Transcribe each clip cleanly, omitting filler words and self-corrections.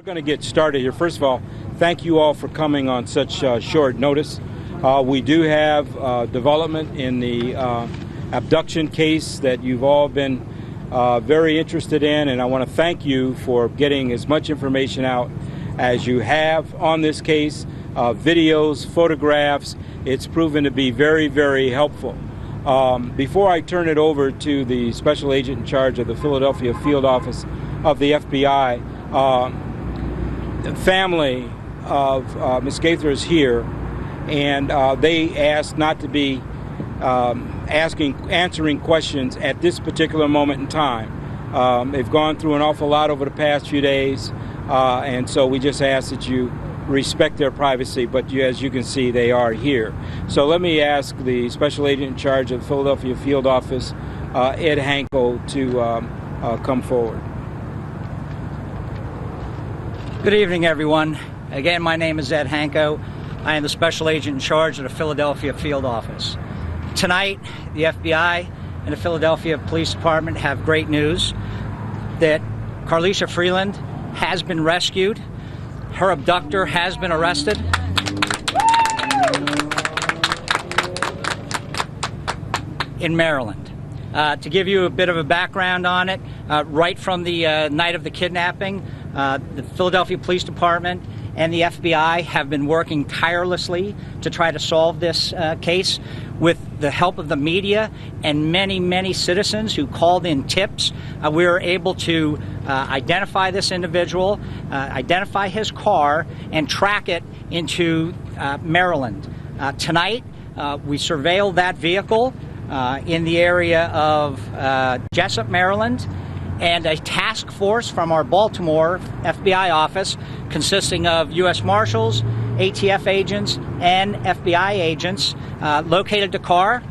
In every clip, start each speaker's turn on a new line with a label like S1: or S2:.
S1: We're going to get started here. First of all, thank you all for coming on such short notice. We do have development in the abduction case that you've all been very interested in, and I want to thank you for getting as much information out as you have on this case, videos, photographs. It's proven to be very, very helpful. Before I turn it over to the special agent in charge of the Philadelphia field office of the FBI, the family of Ms. Gaither is here, and they asked not to be answering questions at this particular moment in time. They've gone through an awful lot over the past few days, and so we just ask that you respect their privacy, but as you can see, they are here. So let me ask the special agent in charge of the Philadelphia field office, Ed Hanko, to come forward.
S2: Good evening, everyone. Again, my name is Ed Hanko. I am the special agent in charge of the Philadelphia field office. Tonight, the FBI and the Philadelphia Police Department have great news that Carlisha Freeland has been rescued. Her abductor has been arrested. In Maryland. To give you a bit of a background on it, right from the night of the kidnapping, the Philadelphia Police Department and the FBI have been working tirelessly to try to solve this case with the help of the media and many, many citizens who called in tips. We were able to identify this individual, identify his car, and track it into Maryland. Tonight, we surveilled that vehicle in the area of Jessup, Maryland, and a task force from our Baltimore FBI office consisting of U.S. Marshals, ATF agents, and FBI agents located the car.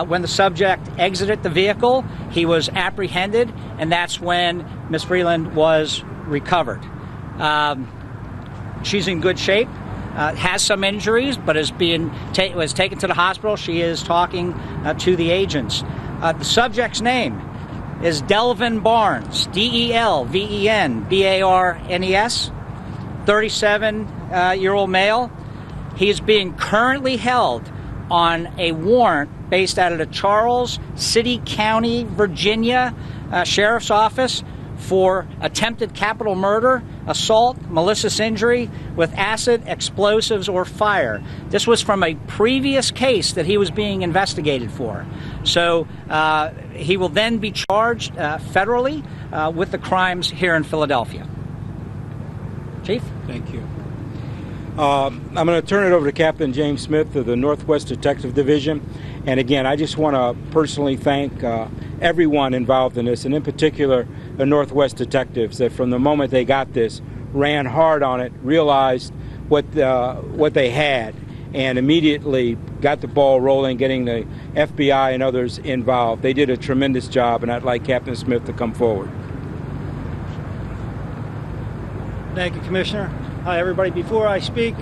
S2: When the subject exited the vehicle, he was apprehended, and that's when Ms. Freeland was recovered. She's in good shape, has some injuries, but was taken to the hospital. She is talking to the agents. The subject's name is Delvin Barnes, D-E-L-V-E-N-B-A-R-N-E-S, 37-year-old male. He is being currently held on a warrant based out of the Charles City County, Virginia Sheriff's Office for attempted capital murder, assault, malicious injury with acid, explosives, or fire. This was from a previous case that he was being investigated for. So he will then be charged federally with the crimes here in Philadelphia. Chief?
S1: Thank you. I'm going to turn it over to Captain James Smith of the Northwest Detective Division. And again, I just want to personally thank everyone involved in this, and in particular the Northwest detectives, that from the moment they got this, ran hard on it, realized what they had, and immediately got the ball rolling, getting the FBI and others involved. They did a tremendous job, and I'd like Captain Smith to come forward.
S3: Thank you, Commissioner. Hi, everybody. Before I speak,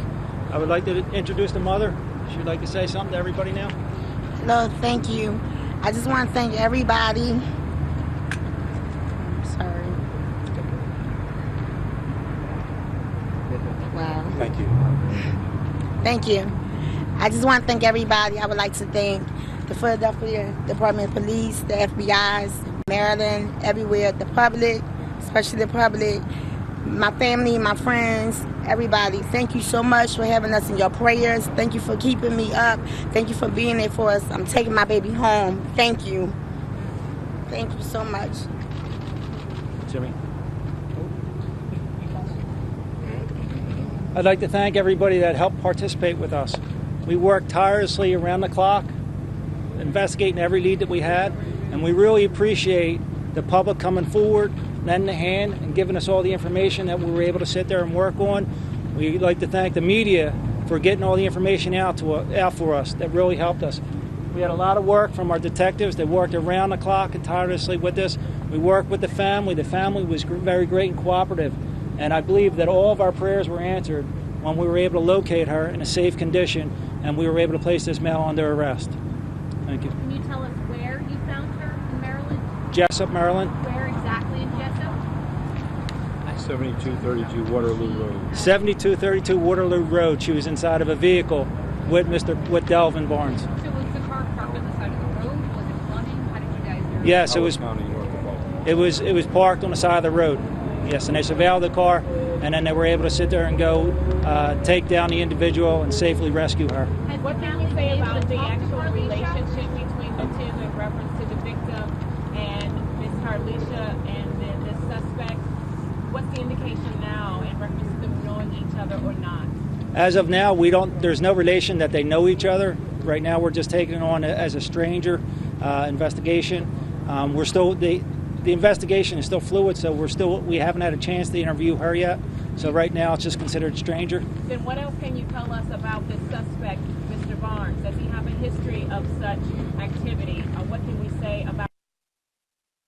S3: I would like to introduce the mother. She'd like to say something to everybody now.
S4: Hello, thank you. I just want to thank everybody. Sorry. Wow.
S1: Thank you.
S4: Thank you. I just want to thank everybody. I would like to thank the Philadelphia Department of Police, the FBI's, Maryland, everywhere, the public, especially the public, my family, my friends, everybody. Thank you so much for having us in your prayers. Thank you for keeping me up. Thank you for being there for us. I'm taking my baby home. Thank you. Thank you so much.
S1: Jimmy?
S3: I'd like to thank everybody that helped participate with us. We worked tirelessly around the clock, investigating every lead that we had, and we really appreciate the public coming forward, lending a hand, and giving us all the information that we were able to sit there and work on. We'd like to thank the media for getting all the information out for us. That really helped us. We had a lot of work from our detectives that worked around the clock and tirelessly with us. We worked with the family. The family was very great and cooperative. And I believe that all of our prayers were answered when we were able to locate her in a safe condition and we were able to place this male under arrest. Thank you.
S5: Can you tell us where you found her in Maryland?
S3: Jessup, Maryland.
S5: Where exactly in Jessup?
S1: 7232 Waterloo Road.
S3: 7232 Waterloo Road. She was inside of a vehicle with Delvin Barnes.
S5: So was the car parked on the side of the road? Was it flooding? How did you guys do it?
S3: Yes, it was parked on the side of the road. Yes, and they surveilled the car, and then they were able to sit there and go take down the individual and safely rescue her.
S5: What can you say about the actual relationship between the two in reference to the victim and Miss Harlisha and then the suspect? What's the indication now in reference to them knowing each other or not?
S3: As of now, there's no relation that they know each other. Right now, we're just taking it on as a stranger investigation. The investigation is still fluid, so we haven't had a chance to interview her yet. So right now, it's just considered stranger.
S5: Then what else can you tell us about this suspect, Mr. Barnes? Does he have a history of such activity? What can we say about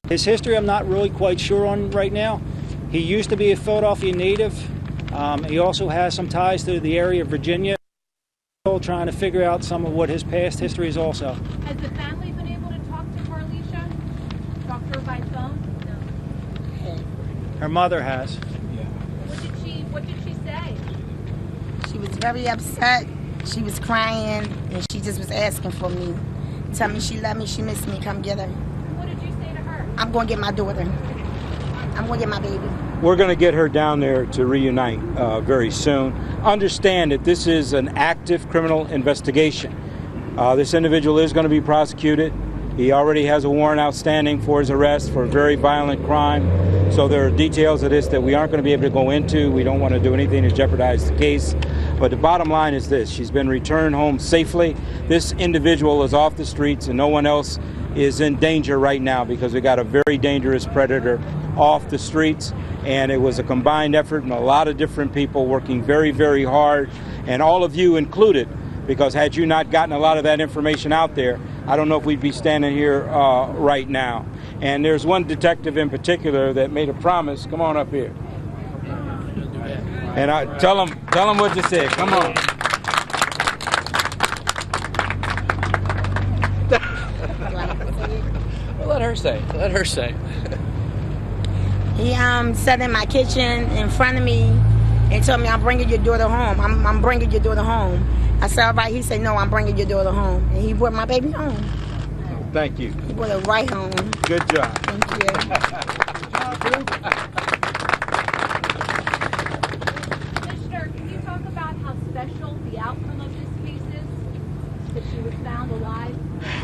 S3: his history? I'm not really quite sure on right now. He used to be a Philadelphia native. He also has some ties to the area of Virginia. Trying to figure out some of what his past history is also.
S5: Has the family been able to talk to Harlisha? Talk to her by phone? No.
S3: Her mother has.
S5: Yeah. What did she say?
S4: She was very upset. She was crying, and she just was asking for me. Tell me she loved me, she missed me, come get her.
S5: What did you say to her?
S4: I'm going to get my daughter. I'm going to get my baby.
S1: We're going to get her down there to reunite very soon. Understand that this is an active criminal investigation. This individual is going to be prosecuted. He already has a warrant outstanding for his arrest for a very violent crime. So there are details of this that we aren't going to be able to go into. We don't want to do anything to jeopardize the case. But the bottom line is this: she's been returned home safely. This individual is off the streets and no one else is in danger right now because we got a very dangerous predator off the streets. And it was a combined effort and a lot of different people working very, very hard, and all of you included, because had you not gotten a lot of that information out there, I don't know if we'd be standing here right now. And there's one detective in particular that made a promise. Come on up here. And tell him what you said. Come on.
S6: Let her say.
S4: He sat in my kitchen in front of me and told me, I'm bringing your daughter home. I'm bringing your daughter home. I said, all right. He said, no, I'm bringing your daughter home. And he brought my baby home.
S1: Thank you.
S4: He brought her right home.
S1: Good job.
S4: Thank you.
S5: Commissioner, can you talk about how special the outcome of this case is? That she was found alive?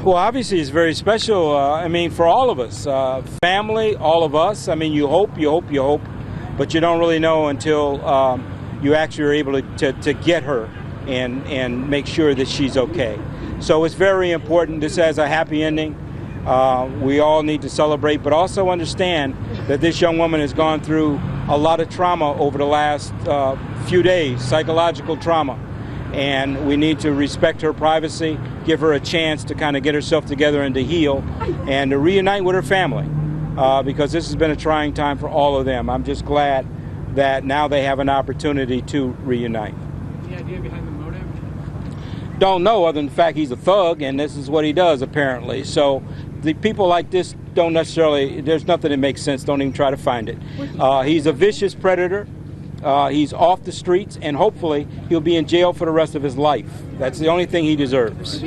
S1: Well, obviously it's very special, for all of us. Family, all of us. You hope, but you don't really know until you actually are able to get her and make sure that she's okay. So it's very important. This has a happy ending. We all need to celebrate, but also understand that this young woman has gone through a lot of trauma over the last few days, psychological trauma. And we need to respect her privacy, give her a chance to kind of get herself together and to heal and to reunite with her family because this has been a trying time for all of them. I'm just glad that now they have an opportunity to reunite.
S6: Any idea behind the motive?
S1: Don't know, other than the fact he's a thug and this is what he does apparently. So the people like this don't necessarily, there's nothing that makes sense, don't even try to find it. He's a vicious predator. He's off the streets, and hopefully he'll be in jail for the rest of his life. That's the only thing he deserves.